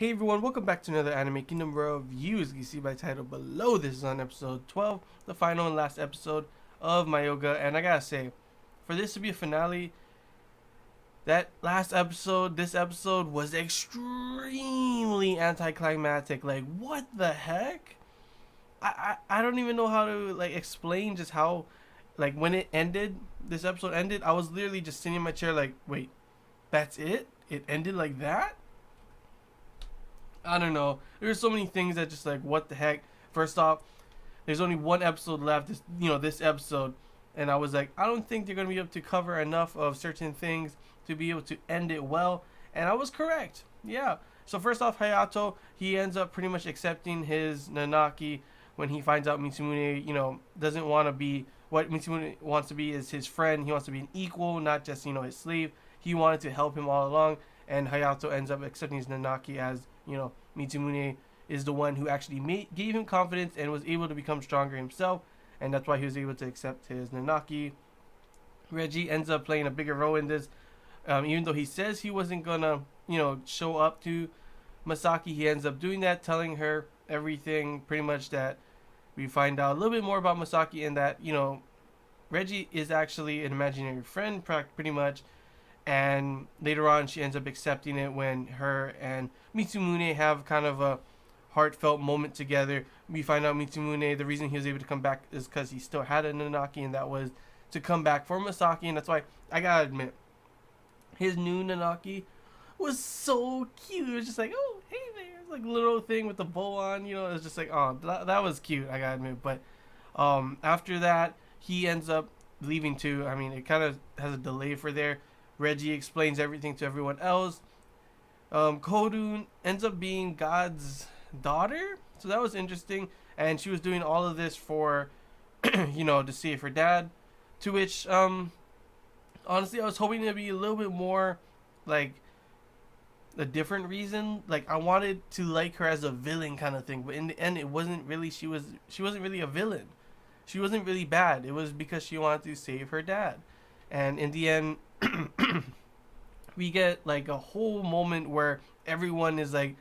Hey everyone, welcome back to another Anime Kingdom review. As you can see by title below, this is on episode 12, the final and last episode of Mayoiga. And I gotta say, for this to be a finale, that last episode, this episode was extremely anticlimactic. Like, what the heck? I don't even know how to like explain just how, like, when it ended, this episode ended, I was literally just sitting in my chair like, wait, that's it? It ended like that? I don't know. There's so many things that just like, what the heck? First off, there's only one episode left. This episode, and I was like, I don't think they're gonna be able to cover enough of certain things to be able to end it well, and I was correct. Yeah. So first off, Hayato, he ends up pretty much accepting his Nanaki when he finds out Mitsumune, doesn't want to be what Mitsumune wants to be is his friend. He wants to be an equal, not just his slave. He wanted to help him all along, and Hayato ends up accepting his Nanaki as Mitsumune is the one who actually gave him confidence and was able to become stronger himself, and that's why he was able to accept his Nanaki. Reggie ends up playing a bigger role in this, even though he says he wasn't gonna, show up to Masaki. He ends up doing that, telling her everything pretty much that we find out a little bit more about Masaki, and that Reggie is actually an imaginary friend, pretty much. And later on, she ends up accepting it when her and Mitsumune have kind of a heartfelt moment together. We find out Mitsumune, the reason he was able to come back is because he still had a Nanaki, and that was to come back for Masaki. And that's why I gotta admit, his new Nanaki was so cute. It was just like, oh, hey there, it's like a little thing with the bow on. It was just like, oh, that was cute. I gotta admit, but after that, he ends up leaving too. I mean, it kind of has a delay for there. Reggie explains everything to everyone else. Kodun ends up being God's daughter, so that was interesting. And she was doing all of this for, to save her dad. To which, honestly, I was hoping to be a little bit more, like, a different reason. Like, I wanted to like her as a villain kind of thing, but in the end, it wasn't really. She wasn't really a villain. She wasn't really bad. It was because she wanted to save her dad, and in the end. We get like a whole moment where everyone is like,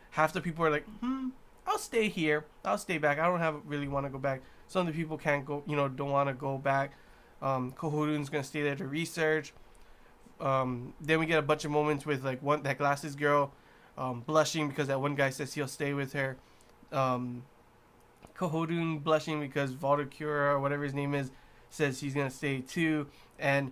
half the people are like, I'll stay here, I'll stay back, I don't really want to go back. Some of the people can't go, don't want to go back. Kohorun's gonna stay there to research. Then we get a bunch of moments with like that glasses girl blushing because that one guy says he'll stay with her. Kohorun blushing because Valdecura or whatever his name is says he's gonna stay too, and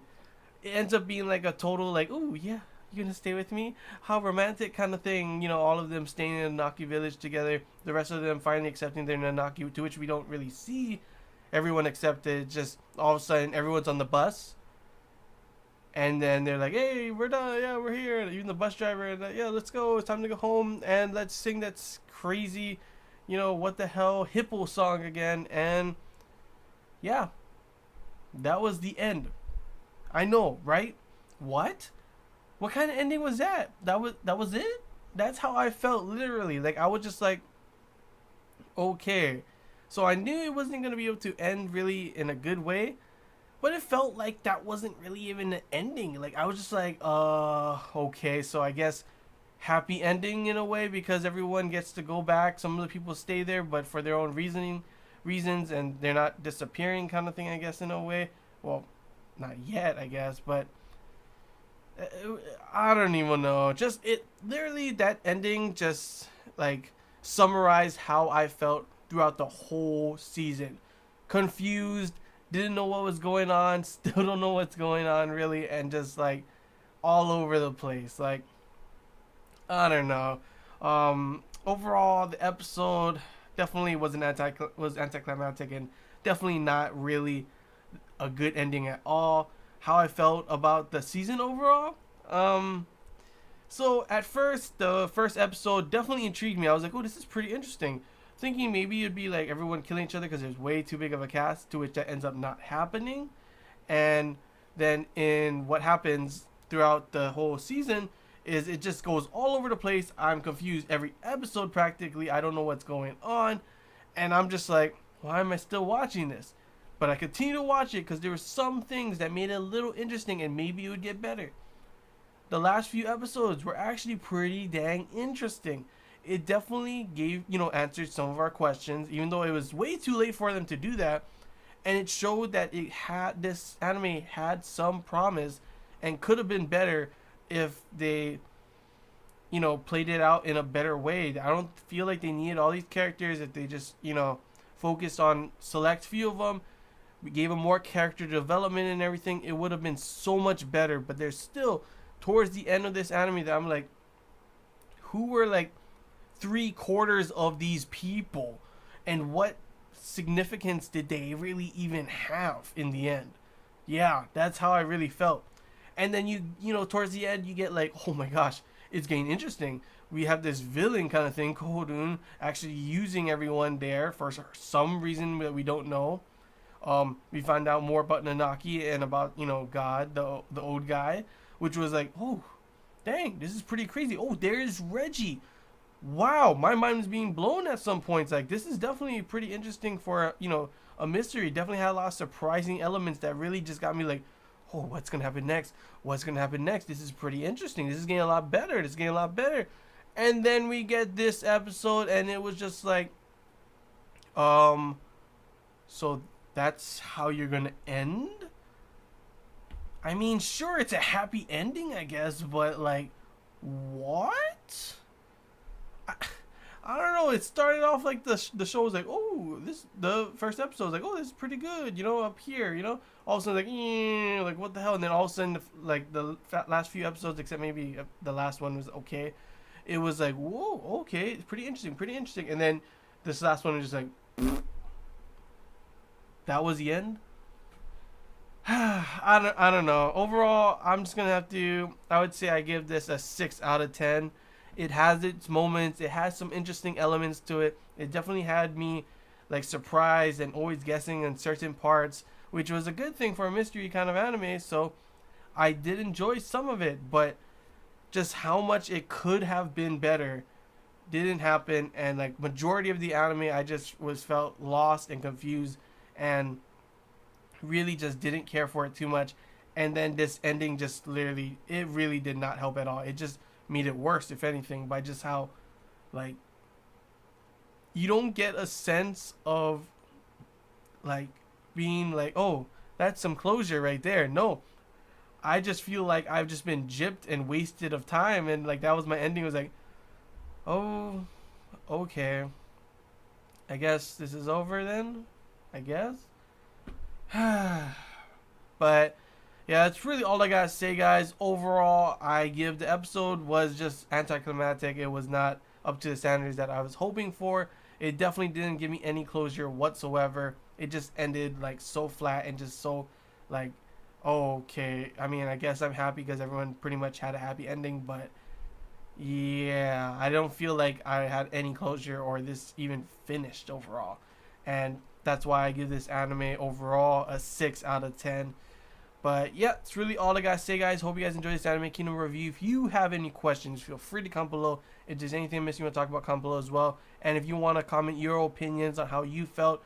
it ends up being like a total like, oh yeah, you're gonna stay with me, how romantic kind of thing. All of them staying in a Nanaki village together, the rest of them finally accepting their Nanaki, to which we don't really see everyone accepted. Just all of a sudden everyone's on the bus, and then they're like, hey, we're done, yeah, we're here. Even the bus driver, and yeah, let's go, it's time to go home, and let's sing that crazy, what the hell hippo song again. And yeah, that was the end. I know, right? What? What kind of ending was that? That was it? That's how I felt, literally. Like, I was just like, okay. So I knew it wasn't going to be able to end really in a good way, but it felt like that wasn't really even an ending. Like, I was just like, okay, so I guess happy ending in a way, because everyone gets to go back. Some of the people stay there, but for their own reasons, and they're not disappearing kind of thing, I guess, in a way. Well, not yet, I guess, but I don't even know. Just it literally, that ending just like summarized how I felt throughout the whole season. Confused, didn't know what was going on, still don't know what's going on really, and just like all over the place. Like, I don't know. Overall, the episode definitely was anticlimactic, and definitely not really a good ending at all. How I felt about the season overall. So at first, the first episode definitely intrigued me. I was like, oh, this is pretty interesting. Thinking maybe it'd be like everyone killing each other because there's way too big of a cast, to which that ends up not happening. And then in what happens throughout the whole season is it just goes all over the place. I'm confused every episode practically. I don't know what's going on. And I'm just like, why am I still watching this? But I continue to watch it because there were some things that made it a little interesting, and maybe it would get better. The last few episodes were actually pretty dang interesting. it definitely gave, answered some of our questions, even though it was way too late for them to do that. And it showed that this anime had some promise and could have been better if they, played it out in a better way. I don't feel like they needed all these characters. If they just, focused on select few of them, we gave them more character development and everything, it would have been so much better. But there's still, towards the end of this anime, that I'm like, who were like 3/4 of these people, and what significance did they really even have in the end? Yeah, that's how I really felt. And then towards the end, you get like, oh my gosh, it's getting interesting. We have this villain kind of thing, Kohorun, actually using everyone there for some reason that we don't know. We find out more about Nanaki and about God, the old guy, which was like, oh, dang, this is pretty crazy. Oh, there's Reggie. Wow, my mind was being blown at some points. Like, this is definitely pretty interesting for a mystery. Definitely had a lot of surprising elements that really just got me like, oh, what's gonna happen next? What's gonna happen next? This is pretty interesting. This is getting a lot better. This is getting a lot better. And then we get this episode, and it was just like, so that's how you're gonna end? I mean, sure, it's a happy ending, I guess, but like, what? I don't know. It started off like the show was like, oh, the first episode was like, oh, this is pretty good, up here, all of a sudden like what the hell, and then all of a sudden like the last few episodes, except maybe the last one was okay. It was like, whoa, okay, it's pretty interesting, and then this last one was just like, that was the end. I don't know. Overall, I'm just gonna have to. I would say I give this a 6 out of 10. It has its moments. It has some interesting elements to it. It definitely had me like surprised and always guessing in certain parts, which was a good thing for a mystery kind of anime. So I did enjoy some of it, but just how much it could have been better didn't happen. And like majority of the anime, I just felt lost and confused and really just didn't care for it too much. And then this ending just literally, it really did not help at all. It just made it worse, if anything, by just how like you don't get a sense of like being like, oh, that's some closure right there. No, I just feel like I've just been gypped and wasted of time, and like that was my ending. It was like, oh, okay, I guess this is over then, I guess. But yeah, that's really all I gotta say, guys. Overall, I give the episode was just anticlimactic. It was not up to the standards that I was hoping for. It definitely didn't give me any closure whatsoever. It just ended like so flat and just so like, oh, okay. I mean, I guess I'm happy because everyone pretty much had a happy ending, but yeah, I don't feel like I had any closure or this even finished overall. And that's why I give this anime overall a 6 out of 10. But yeah, it's really all I gotta say, guys. Hope you guys enjoyed this Anime Kingdom review. If you have any questions, feel free to comment below. If there's anything missing you want to talk about, comment below as well. And if you want to comment your opinions on how you felt,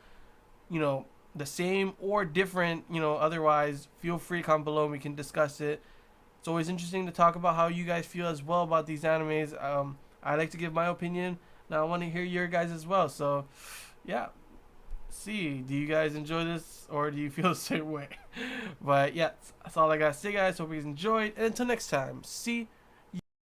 the same or different, otherwise, feel free to comment below and we can discuss it. It's always interesting to talk about how you guys feel as well about these animes. I like to give my opinion. Now I want to hear your guys as well. So, yeah. See, do you guys enjoy this or do you feel the same way? But yeah, that's all I gotta say, guys. Hope you guys enjoyed, and until next time, see